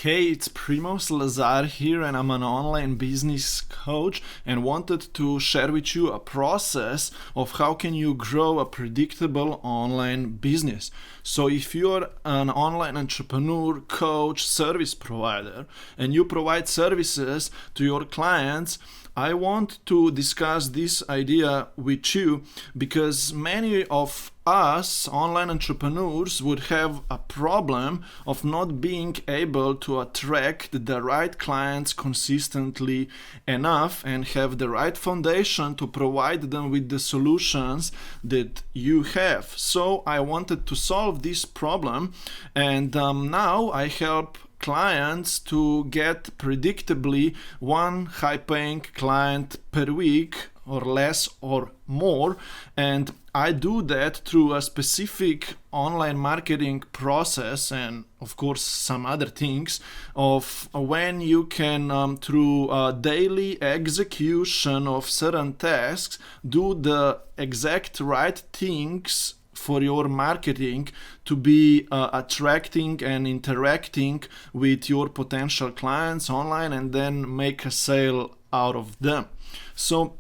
Hey, it's Primoz Lazar here, and I'm an online business coach and wanted to share with you a process of how can you grow a predictable online business. So if you're an online entrepreneur, coach, service provider, and you provide services to your clients, I want to discuss this idea with you because many of us online entrepreneurs would have a problem of not being able to attract the right clients consistently enough and have the right foundation to provide them with the solutions that you have. So I wanted to solve this problem, and now I help clients to get predictably one high-paying client per week or less or more, and I do that through a specific online marketing process and of course some other things of when you can through daily execution of certain tasks do the exact right things for your marketing to be attracting and interacting with your potential clients online and then make a sale out of them. So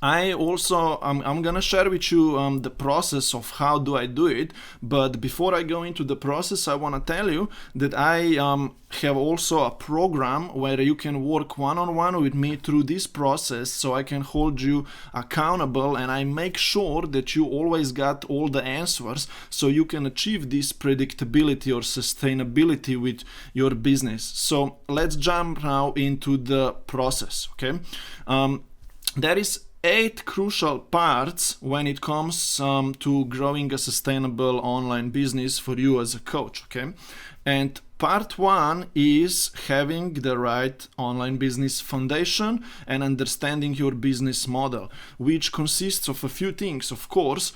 I'm gonna share with you the process of how do I do it. But before I go into the process, I want to tell you that I have also a program where you can work one-on-one with me through this process, so I can hold you accountable and I make sure that you always got all the answers so you can achieve this predictability or sustainability with your business. So let's jump now into the process. Okay, there is 8 crucial parts when it comes to growing a sustainable online business for you as a coach, okay? And part 1 is having the right online business foundation and understanding your business model, which consists of a few things. Of course,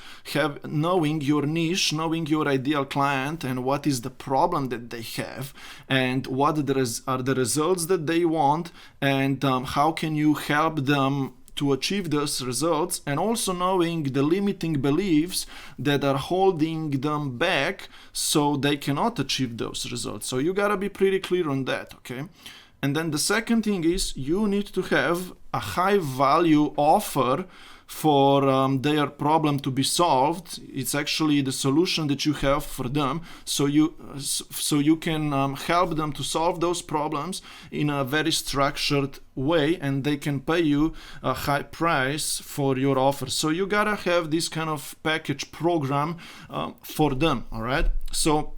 knowing your niche, knowing your ideal client and what is the problem that they have and what are the results that they want, and how can you help them to achieve those results, and also knowing the limiting beliefs that are holding them back so they cannot achieve those results. So you gotta be pretty clear on that, okay? And then the second thing is you need to have a high value offer for their problem to be solved. It's actually the solution that you have for them, so you can help them to solve those problems in a very structured way, and they can pay you a high price for your offer. So you gotta have this kind of package program for them. All right, so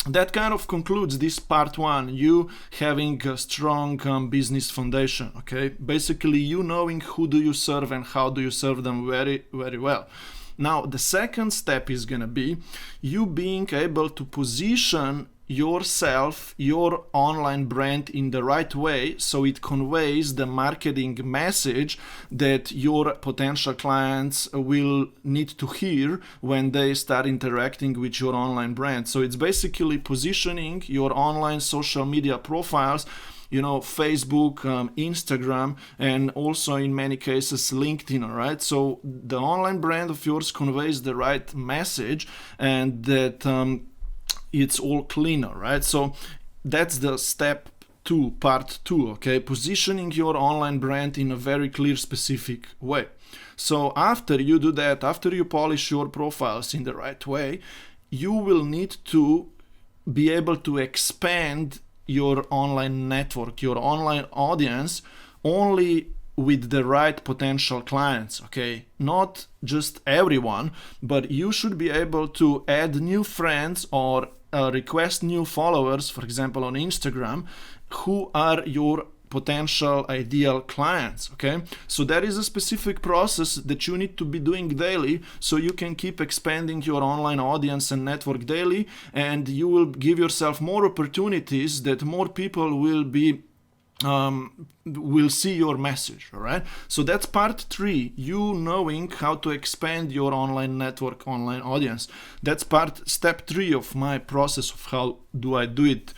that kind of concludes this part 1, you having a strong business foundation, okay? Basically, you knowing who do you serve and how do you serve them very, very well. Now, the second step is gonna be you being able to position yourself, your online brand in the right way so it conveys the marketing message that your potential clients will need to hear when they start interacting with your online brand. So it's basically positioning your online social media profiles, Facebook, Instagram, and also in many cases LinkedIn, all right? So the online brand of yours conveys the right message and that it's all cleaner, right? So that's the step 2, part 2, okay? Positioning your online brand in a very clear, specific way. So after you do that, after you polish your profiles in the right way, you will need to be able to expand your online network, your online audience, only with the right potential clients, okay? Not just everyone, but you should be able to add new friends or request new followers, for example, on Instagram, who are your potential ideal clients, okay? So there is a specific process that you need to be doing daily so you can keep expanding your online audience and network daily, and you will give yourself more opportunities that more people will see your message. All right, so that's part 3, you knowing how to expand your online network, online audience. That's step 3 of my process of how do I do it.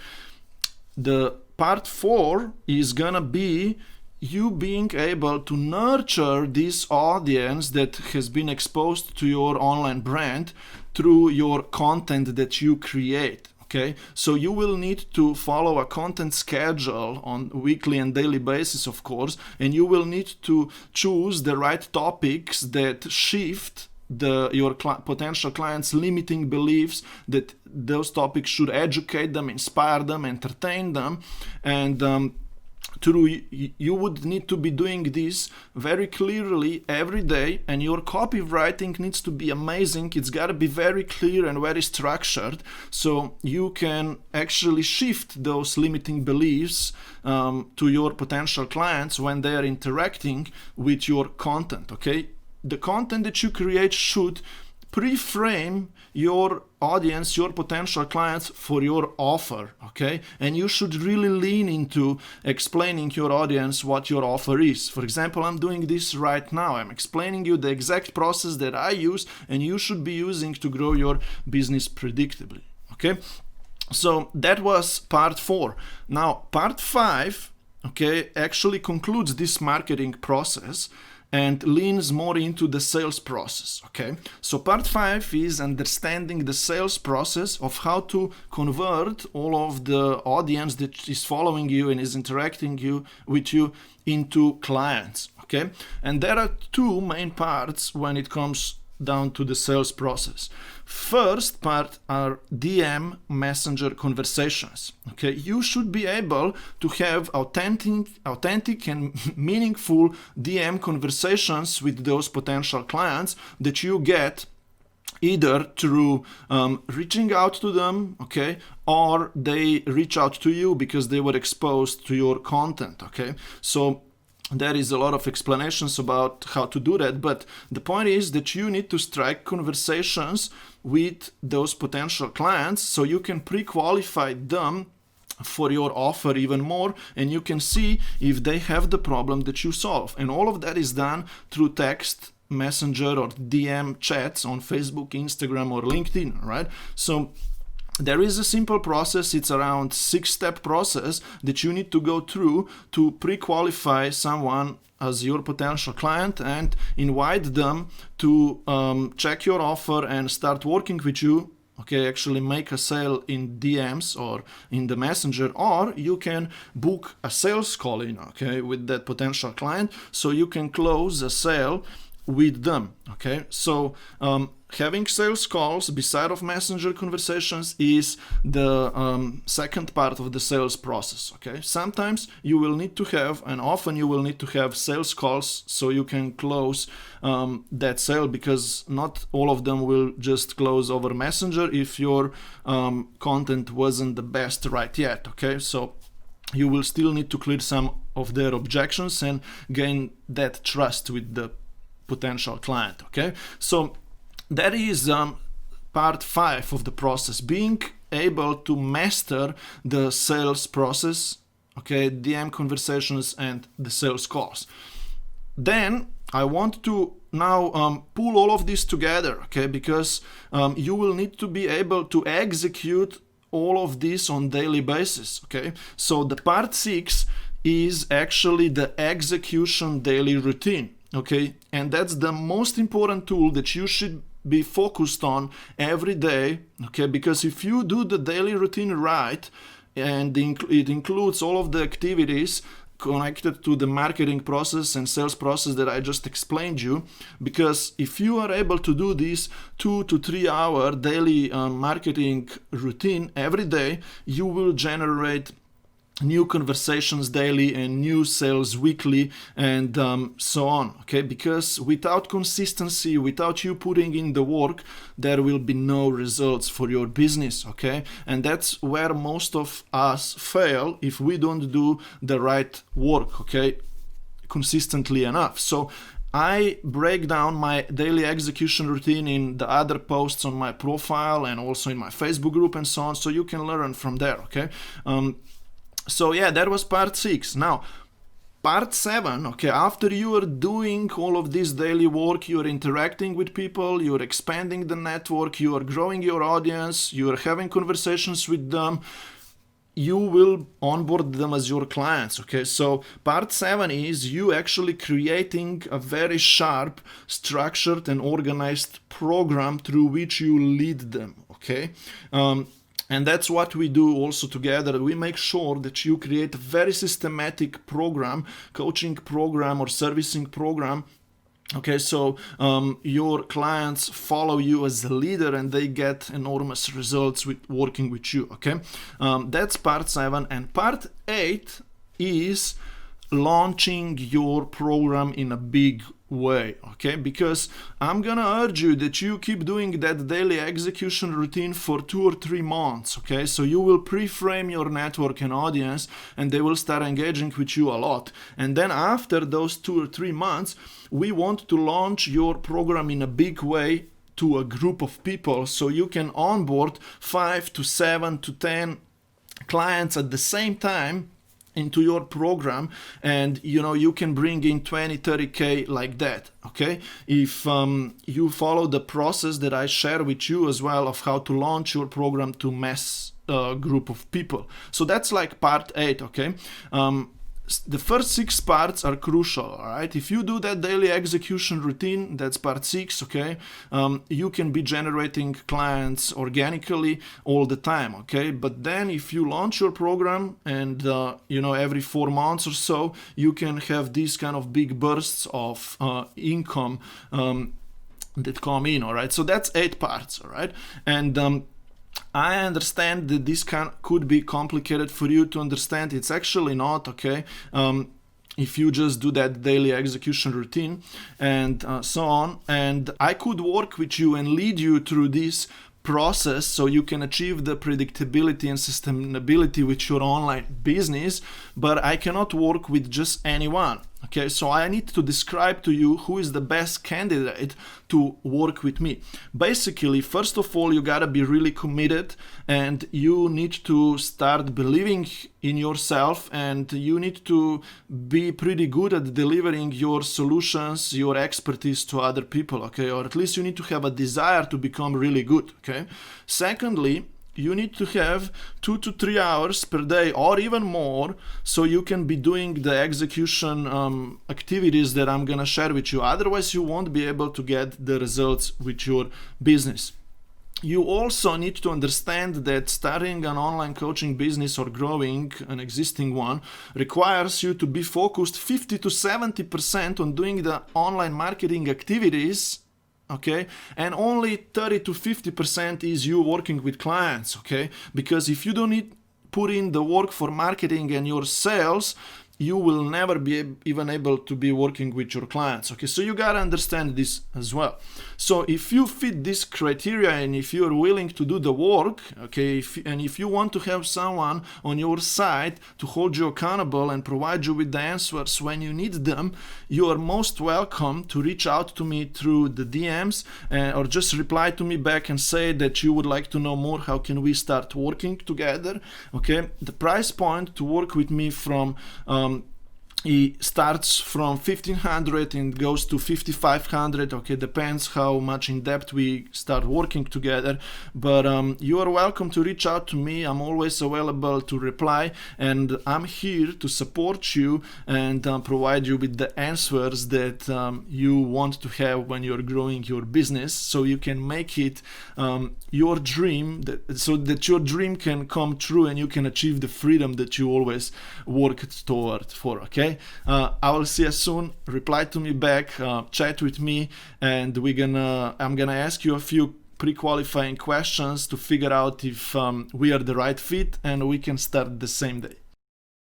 The part 4 is gonna be you being able to nurture this audience that has been exposed to your online brand through your content that you create. Okay, so you will need to follow a content schedule on weekly and daily basis, of course, and you will need to choose the right topics that shift your potential clients' limiting beliefs, that those topics should educate them, inspire them, entertain them, and you would need to be doing this very clearly every day, and your copywriting needs to be amazing. It's got to be very clear and very structured, so you can actually shift those limiting beliefs to your potential clients when they are interacting with your content. Okay, the content that you create should pre-frame your audience, your potential clients, for your offer, okay? And you should really lean into explaining your audience what your offer is. For example, I'm doing this right now. I'm explaining you the exact process that I use and you should be using to grow your business predictably, okay? So that was part 4. Now, part 5, okay, actually concludes this marketing process and leans more into the sales process, okay? So part 5 is understanding the sales process of how to convert all of the audience that is following you and is interacting with you into clients, okay? And there are 2 main parts when it comes down to the sales process. First part are DM messenger conversations. Okay, you should be able to have authentic and meaningful DM conversations with those potential clients that you get either through reaching out to them, okay, or they reach out to you because they were exposed to your content, okay? So there is a lot of explanations about how to do that, but the point is that you need to strike conversations with those potential clients so you can pre-qualify them for your offer even more, and you can see if they have the problem that you solve. And all of that is done through text, messenger, or DM chats on Facebook, Instagram, or LinkedIn, right? So there is a simple process. It's around 6-step process that you need to go through to pre-qualify someone as your potential client and invite them to check your offer and start working with you. Okay, actually make a sale in DMs or in the messenger, or you can book a sales call in, okay, with that potential client so you can close a sale with them, okay? So having sales calls beside of messenger conversations is the second part of the sales process, okay? Sometimes you will need to have, and often you will need to have, sales calls so you can close that sale, because not all of them will just close over messenger if your content wasn't the best right yet, okay? So you will still need to clear some of their objections and gain that trust with the potential client, okay? So that is part 5 of the process, being able to master the sales process, okay, DM conversations and the sales calls. Then I want to now pull all of this together, okay, because you will need to be able to execute all of this on daily basis, okay? So the part 6 is actually the execution daily routine. Okay, and that's the most important tool that you should be focused on every day, okay, because if you do the daily routine right, and it includes all of the activities connected to the marketing process and sales process that I just explained you, because if you are able to do this 2 to 3 hour daily marketing routine every day, you will generate new conversations daily and new sales weekly and so on, okay? Because without consistency, without you putting in the work, there will be no results for your business, okay? And that's where most of us fail if we don't do the right work, okay, consistently enough. So I break down my daily execution routine in the other posts on my profile and also in my Facebook group and so on, so you can learn from there, okay? So yeah, that was part 6. Now, part 7, okay, after you are doing all of this daily work, you are interacting with people, you are expanding the network, you are growing your audience, you are having conversations with them, you will onboard them as your clients, okay? So part 7 is you actually creating a very sharp, structured and organized program through which you lead them, okay? And that's what we do also together. We make sure that you create a very systematic program, coaching program or servicing program. Okay, so your clients follow you as a leader and they get enormous results with working with you. Okay, that's part 7. And part 8 is launching your program in a big way. Okay, because I'm gonna urge you that you keep doing that daily execution routine for 2 or 3 months. Okay, so you will pre-frame your network and audience and they will start engaging with you a lot. And then after those 2 or 3 months, we want to launch your program in a big way to a group of people, so you can onboard 5 to 7 to 10 clients at the same time into your program, and you can bring in 20-30k like that. Okay, if you follow the process that I share with you as well of how to launch your program to mass group of people. So that's like part 8. Okay, the first 6 parts are crucial. All right, if you do that daily execution routine, that's part 6. Okay, you can be generating clients organically all the time. Okay, but then if you launch your program and every 4 months or so, you can have these kind of big bursts of income that come in. All right, so that's 8 parts. All right, and I understand that this could be complicated for you to understand. It's actually not. Okay, if you just do that daily execution routine and so on, and I could work with you and lead you through this process so you can achieve the predictability and sustainability with your online business, but I cannot work with just anyone. Okay, so I need to describe to you who is the best candidate to work with me. Basically, first of all, you gotta be really committed and you need to start believing in yourself, and you need to be pretty good at delivering your solutions, your expertise to other people. Okay, or at least you need to have a desire to become really good. Okay, secondly, you need to have 2 to 3 hours per day or even more so you can be doing the execution activities that I'm gonna share with you. Otherwise, you won't be able to get the results with your business. You also need to understand that starting an online coaching business or growing an existing one requires you to be focused 50 to 70% on doing the online marketing activities. Okay, and only 30 to 50% is you working with clients. Okay, because if you don't put in the work for marketing and your sales, you will never be even able to be working with your clients. Okay, so you gotta understand this as well. So if you fit this criteria and if you're willing to do the work, okay, if you want to have someone on your side to hold you accountable and provide you with the answers when you need them, you are most welcome to reach out to me through the DMs or just reply to me back and say that you would like to know more. How can we start working together? Okay, the price point to work with me from it starts from $1,500 and goes to $5,500. Okay, depends how much in depth we start working together, but you are welcome to reach out to me. I'm always available to reply, and I'm here to support you and provide you with the answers that you want to have when you're growing your business, so you can make it your dream, so that your dream can come true and you can achieve the freedom that you always worked toward for. Okay, I will see you soon. Reply to me back, chat with me, and I'm gonna ask you a few pre-qualifying questions to figure out if we are the right fit and we can start the same day.